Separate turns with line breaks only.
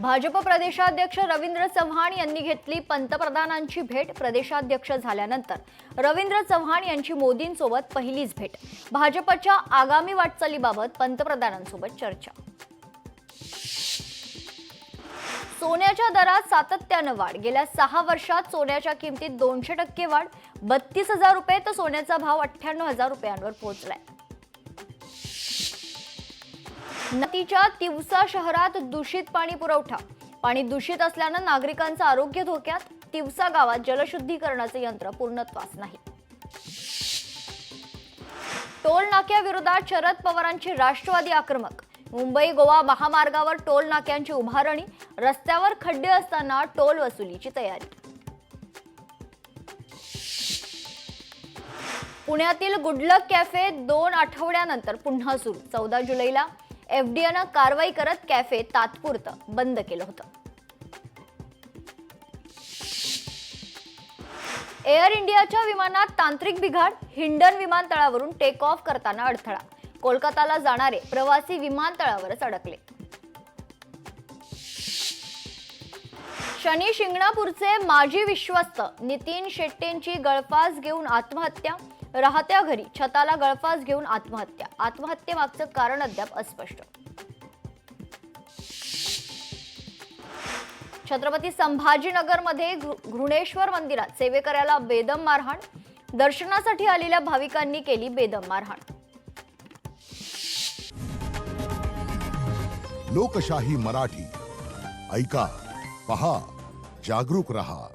भाजप प्रदेशाध्यक्ष रवींद्र चव्हाण यांनी घेतली पंतप्रधानांची भेट। प्रदेशाध्यक्ष झाल्यानंतर रवींद्र चव्हाण यांची मोदींसोबत पहिलीच भेट। भाजपच्या आगामी वाटचालीबाबत पंतप्रधानांसोबत चर्चा। सोन्याच्या दरात सातत्याने वाढ। गेल्या 6 वर्षात सोन्याच्या किमतीत 200% वाढ। 32,000 रुपये तर सोन्याचा भाव 98,000 रुपयांवर पोहोचलाय। नदीच्या तिवसा शहरात दूषित पाणी पुरवठा। पाणी दूषित असल्याने नागरिकांचं आरोग्य धोक्यात। तिवसा गावात जलशुद्धीकरणाचे यंत्र पूर्णत्वास नाही। टोल नाक्याविरोधात शरद पवारांची राष्ट्रवादी आक्रमक। मुंबई गोवा महामार्गावर टोल नाक्यांची उभारणी। रस्त्यावर खड्डे असताना टोल वसुलीची तयारी। पुण्यातील गुडलक कॅफे 2 आठवड्यानंतर पुन्हा सुरू। 14 जुलैला एफडीएनं कारवाई करत कॅफे तात्पुरतं बंद केलं होतं। एअर इंडियाच्या विमानात तांत्रिक बिघाड। हिंडन विमानतळावरून टेक ऑफ करताना अडथळा। कोलकाताला जाणारे प्रवासी विमानतळावरच अडकले। शनी शिंगणापूरचे माजी विश्वस्त नितीन शेट्टींची गळफास घेऊन आत्महत्या। राहत्या घरी छताला गळफास घेऊन आत्महत्या। आत्महत्येमागचं कारण अद्याप अस्पष्ट। छत्रपती संभाजीनगरमध्ये घृणेश्वर मंदिरात सेवेकऱ्याला बेदम मारहाण। दर्शनासाठी आलेल्या भाविकांनी केली बेदम मारहाण।
लोकशाही मराठी ऐका, पहा, जागरूक रहा।